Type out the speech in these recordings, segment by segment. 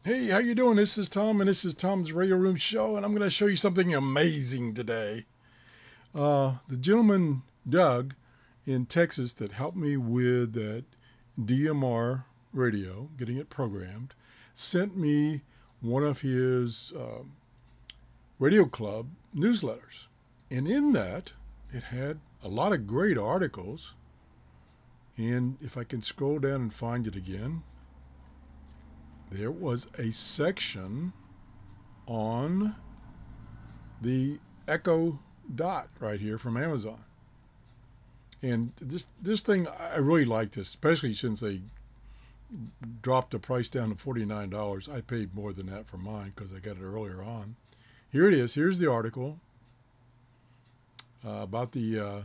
Hey, how you doing? This is Tom, and this is Tom's Radio Room Show, and I'm going to show you something amazing today. The gentleman, Doug, in Texas that helped me with that DMR radio, getting it programmed, sent me one of his Radio Club newsletters. And in that, it had a lot of great articles. And if I can scroll down and find it again, there was a section on the Echo Dot right here from Amazon. And this thing, I really like this, especially since they dropped the price down to $49. I paid more than that for mine because I got it earlier on. Here it is. Here's the article about the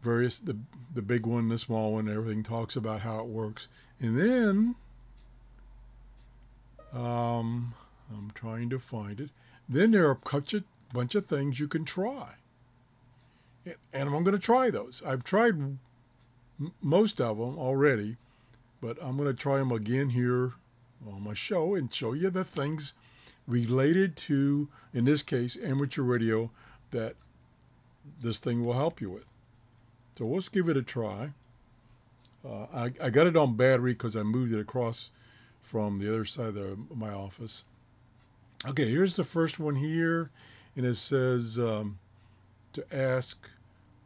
various, the big one, the small one, everything talks about how it works. And then I'm trying to find it. Then there are a bunch of things you can try. And I'm going to try those. I've tried most of them already, but I'm going to try them again here on my show and show you the things related to, in this case, amateur radio that this thing will help you with. So let's give it a try. I got it on battery because I moved it across from the other side of my office. Okay, here's the first one here, and it says to ask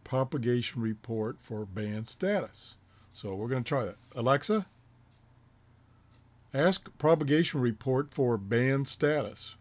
propagation report for band status. So we're going to try that. Alexa, ask propagation report for band status.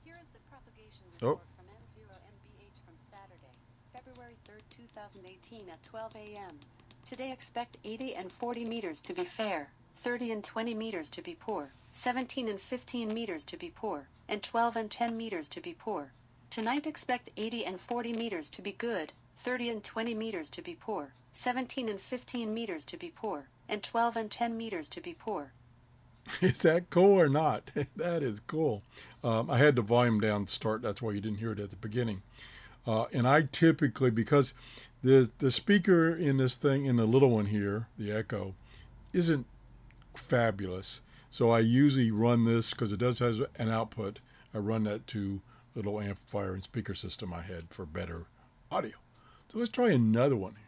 Here is the propagation report from N0MBH from Saturday, February 3rd, 2018 at 12 a.m. Today expect 80 and 40 meters to be fair, 30 and 20 meters to be poor, 17 and 15 meters to be poor, and 12 and 10 meters to be poor. Tonight expect 80 and 40 meters to be good, 30 and 20 meters to be poor, 17 and 15 meters to be poor, and 12 and 10 meters to be poor. Is that cool or not? That is cool. I had the volume down to start. That's why you didn't hear it at the beginning. And I typically, because the speaker in this thing, in the little one here, the Echo, isn't fabulous. So I usually run this, because it does have an output, I run that to a little amplifier and speaker system I had for better audio. So let's try another one here.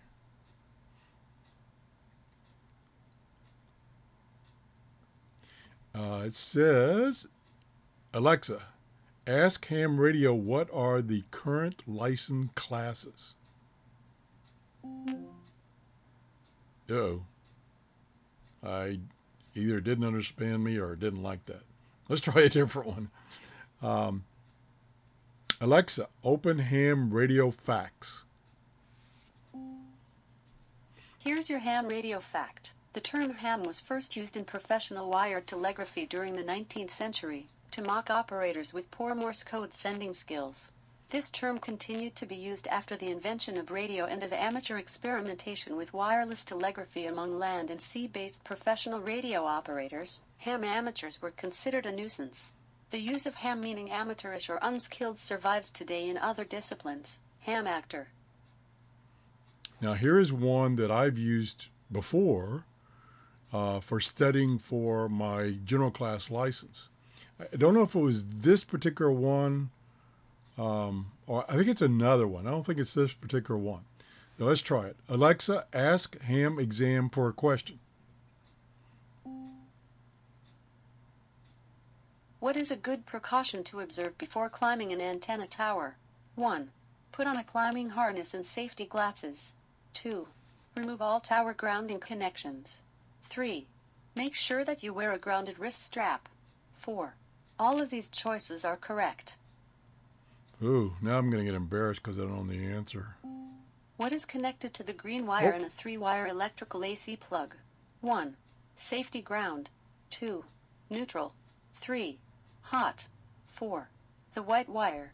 It says, Alexa, ask ham radio what are the current license classes. Uh-oh. I either didn't understand me or didn't like that. Let's try a different one. Alexa, open ham radio facts. Here's your ham radio fact. The term ham was first used in professional wired telegraphy during the 19th century to mock operators with poor Morse code sending skills. This term continued to be used after the invention of radio and of amateur experimentation with wireless telegraphy among land and sea-based professional radio operators. Ham amateurs were considered a nuisance. The use of ham meaning amateurish or unskilled survives today in other disciplines. Ham actor. Now here is one that I've used before for studying for my general class license. I don't know if it was this particular one, or I think it's another one. I don't think it's this particular one. Now let's try it. Alexa, ask ham exam for a question. What is a good precaution to observe before climbing an antenna tower? 1. Put on a climbing harness and safety glasses. 2. Remove all tower grounding connections. 3. Make sure that you wear a grounded wrist strap. 4. All of these choices are correct. Ooh, now I'm going to get embarrassed because I don't know the answer. What is connected to the green wire in a 3-wire electrical AC plug? 1. Safety ground. 2. Neutral. 3. Hot. 4. The white wire.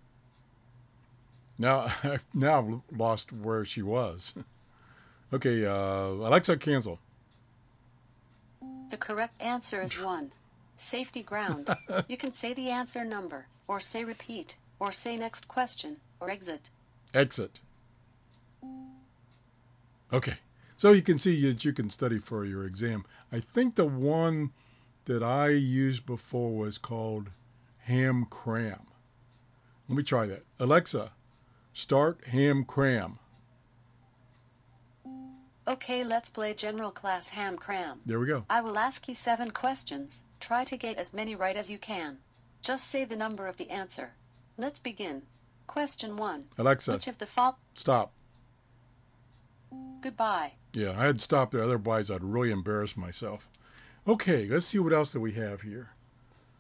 Now I've lost where she was. Okay, Alexa, cancel. The correct answer is 1. Safety ground. You can say the answer number, or say repeat, or say next question, or exit. Exit. Okay, So you can see that you can study for your exam. I think the one that I used before was called Ham Cram. Let me try that. Alexa, start Ham Cram. Okay, let's play General Class Ham Cram. There we go. I will ask you 7 questions. Try to get as many right as you can. Just say the number of the answer. Let's begin. Question 1. Alexa, Which of the following... stop. Goodbye. Yeah, I had to stop there. Otherwise, I'd really embarrass myself. Okay, let's see what else that we have here.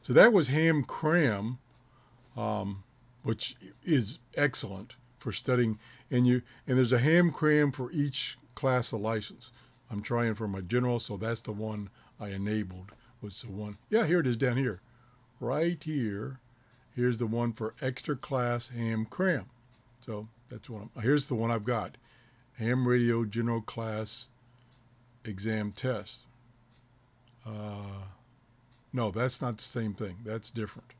So that was Ham Cram, which is excellent for studying. And there's a Ham Cram for each class of license. I'm trying for my general, so that's the one I enabled. Was the one? Yeah, here it is down here. Right here. Here's the one for extra class Ham Cram. So that's one. Here's the one I've got. Ham Radio General Class Exam Test. No, that's not the same thing. That's different.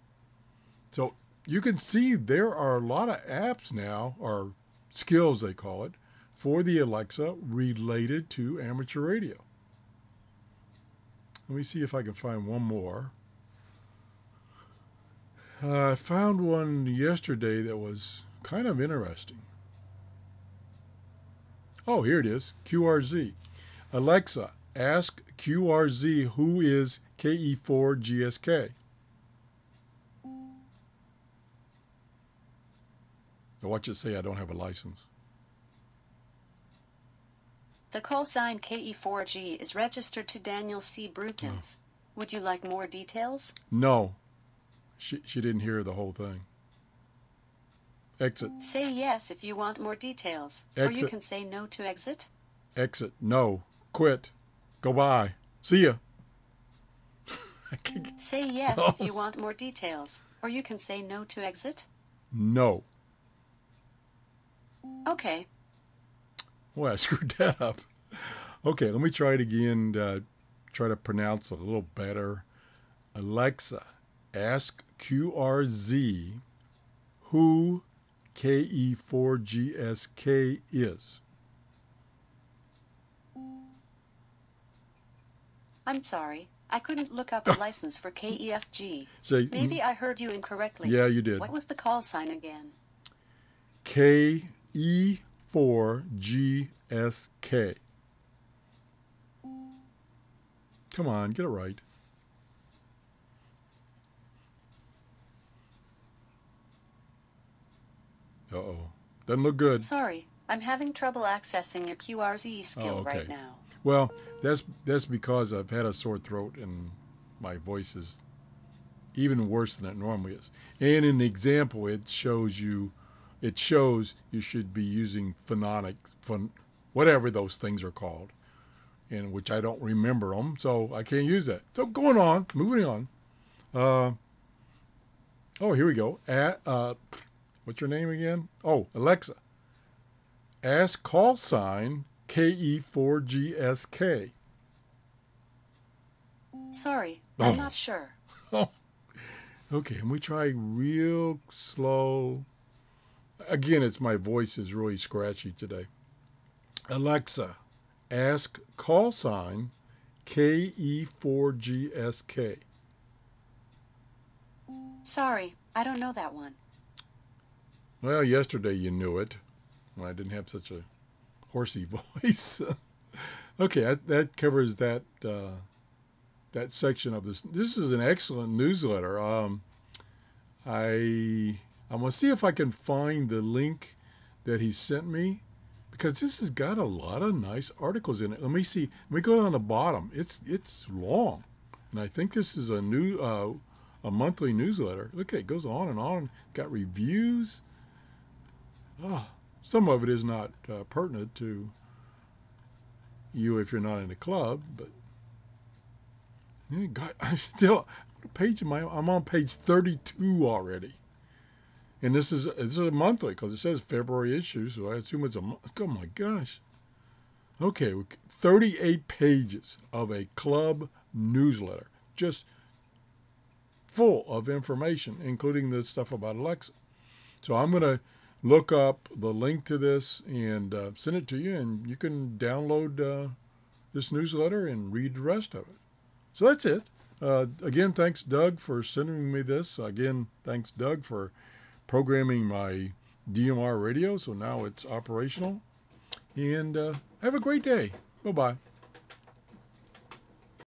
So you can see there are a lot of apps now, or skills they call it, for the Alexa related to amateur radio. Let me see if I can find one more. I found one yesterday that was kind of interesting. Oh, here it is, QRZ. Alexa, ask QRZ who is KE4GSK. Now watch it say I don't have a license. The call sign KE4G is registered to Daniel C. Brookins. Would you like more details? No. She didn't hear the whole thing. Exit. Say yes if you want more details. Exit. Or you can say no to exit. Exit. No. Quit. Go bye. See ya. Say yes No. if you want more details. Or you can say no to exit. No. Okay. Well, I screwed that up. Okay, let me try it again. Try to pronounce it a little better. Alexa, ask QRZ who KE4GSK is. I'm sorry. I couldn't look up a license for KEFG. Say, Maybe I heard you incorrectly. yeah, you did. What was the call sign again? KE4GSK. Come on, get it right. Uh-oh. Doesn't look good. Sorry, I'm having trouble accessing your QRZ skill right now. Well, that's because I've had a sore throat and my voice is even worse than it normally is. And in the example, it shows you should be using whatever those things are called, and which I don't remember them, so I can't use that. So moving on. Oh, here we go. What's your name again? Oh, Alexa. Ask call sign KE4GSK. Sorry, I'm not sure. Okay, and we try real slow. Again, my voice is really scratchy today. Alexa, ask call sign KE4GSK. Sorry, I don't know that one. Well, yesterday you knew it when I didn't have such a horsey voice. Okay, that covers that section of this. This is an excellent newsletter. I'm going to see if I can find the link that he sent me, because this has got a lot of nice articles in it. Let me see. Let me go down the bottom. It's long, and I think this is a monthly newsletter. Look, it goes on and on. Got reviews. Some of it is not pertinent to you if you're not in the club, but yeah, God, I'm on page 32 already. And this is a monthly, because it says February issue, so I assume it's a month. Oh my gosh. Okay, 38 pages of a club newsletter, just full of information, including the stuff about Alexa. So I'm going to look up the link to this and send it to you, and you can download this newsletter and read the rest of it. So that's it. Again, thanks, Doug, for sending me this. Again, thanks, Doug, for programming my DMR radio, so now it's operational. And have a great day. Bye-bye.